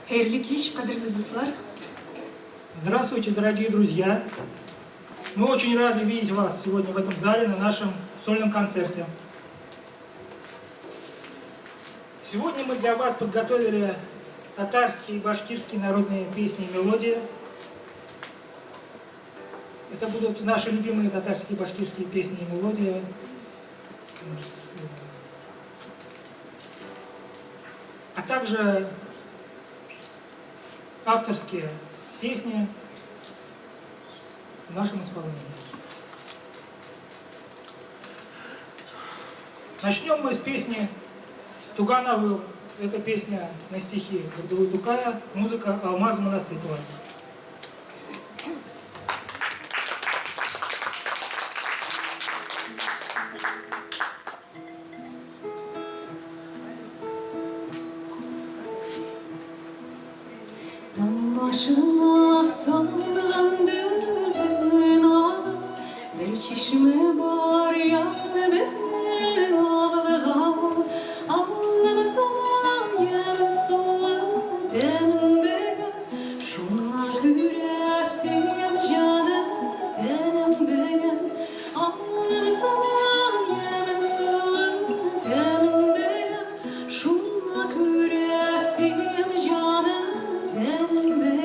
Хайырлы кич, кадірлі достар. Здравствуйте, дорогие друзья! Мы очень рады видеть вас сегодня в этом зале на нашем сольном концерте. Сегодня мы для вас подготовили татарские и башкирские народные песни и мелодии. Это будут наши любимые татарские и башкирские песни и мелодии. А также авторские песни в нашем исполнении. Начнем мы с песни «Туганавыл». Это песня на стихи Габдуллы Тукая, музыка Алмаза Монасыпова. Başına sallandı bizden ağlı, bir çeşme var yanı bizden ağlı. Ağlamasan yarın soğuk demin benim, şuna güresin canım demin benim. Ağlamasan yarın soğuk demin benim, şuna güresin canım demin benim.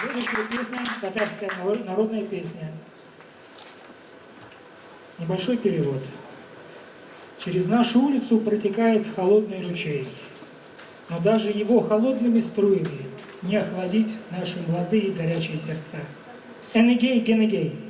Следующая песня, татарская народная песня. Небольшой перевод. Через нашу улицу протекает холодный ручей, но даже его холодными струями не охладить наши молодые горячие сердца. Энегей, генегей.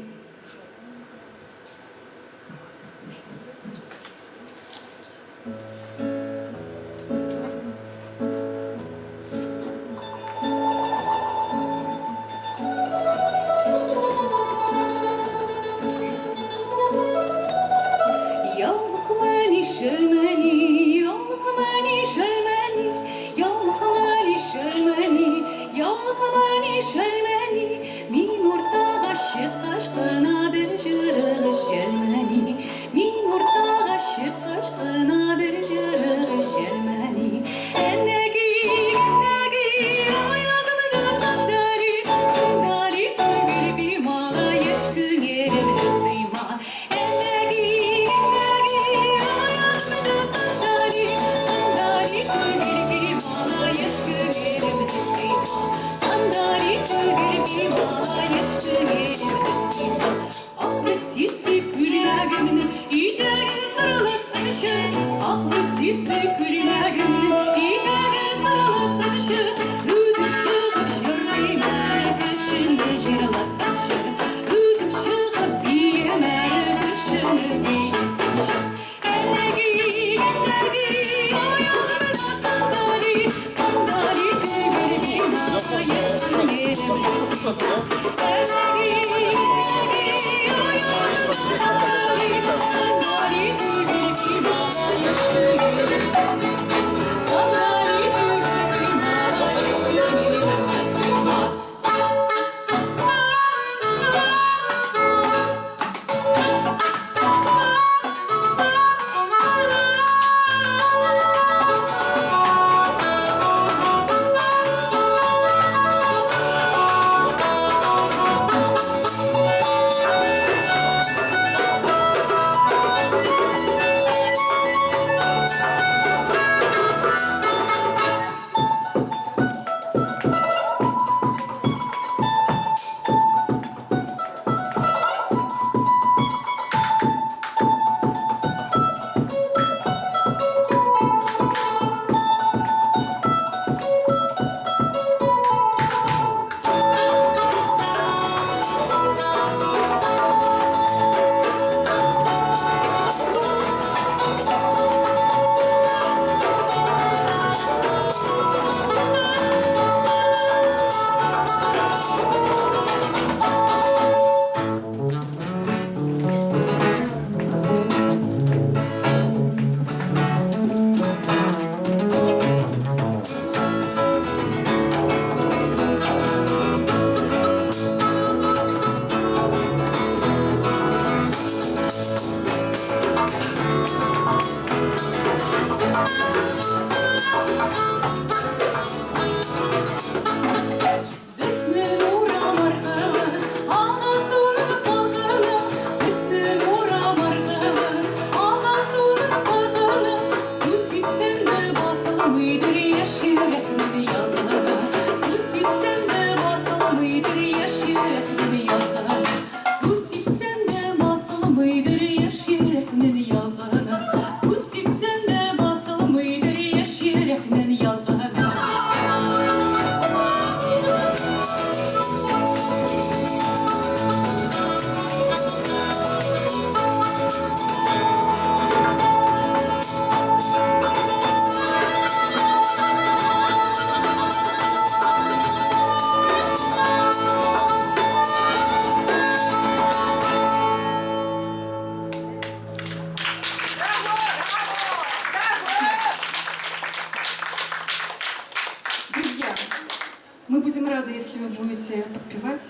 если вы будете подпевать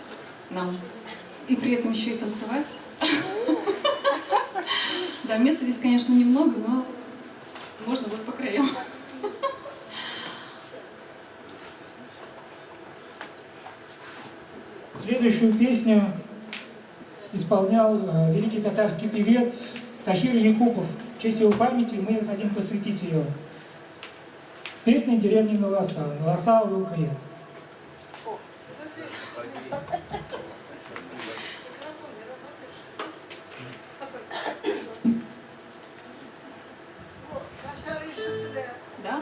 нам и при этом еще и танцевать. Да, места здесь, конечно, немного, но можно вот по краям. Следующую песню исполнял великий татарский певец Тахир Якупов. В честь его памяти мы хотим посвятить ее. Песня деревни Наласа. Наласа Улкая. Да?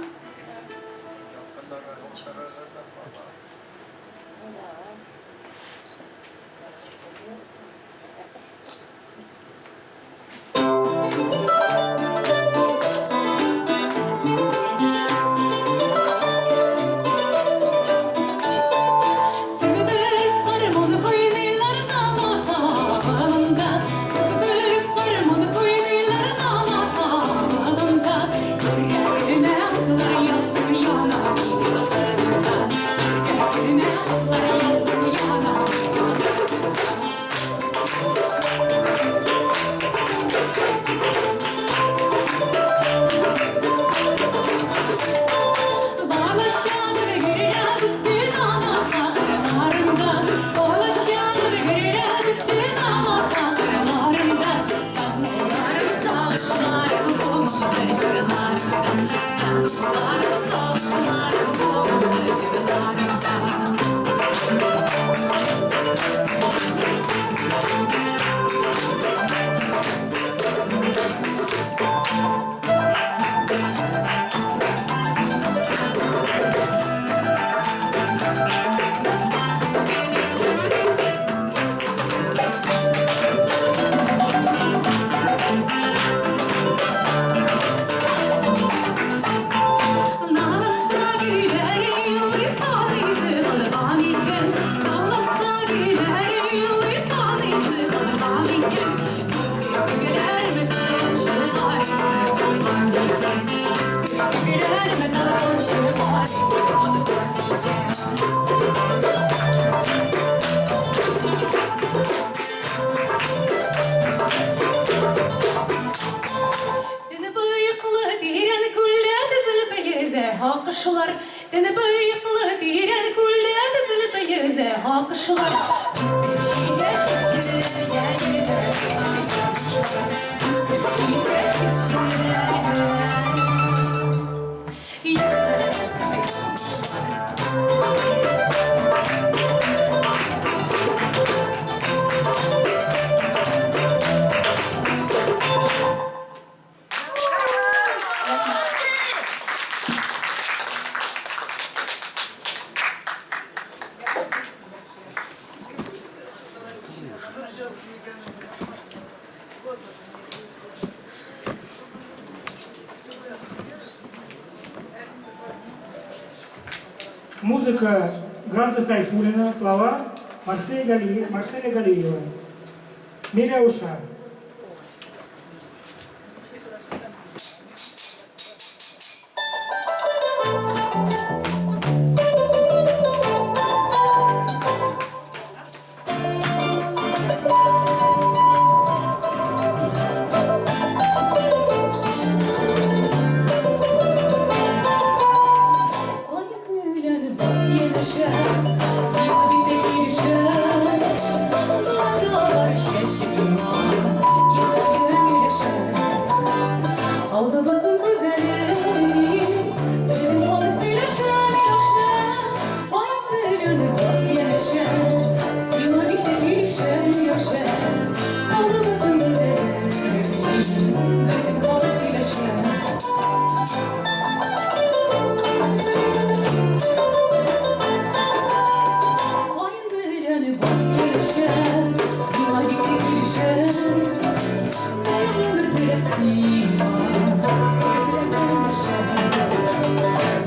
Alkışlar, dene bıyıklı diren kulle dizilip yüze alkışlar. Музыка Ганса Сайфуллина, слова Марселя Галиева. Миляуша.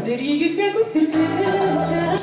Дорогие, как у сердца,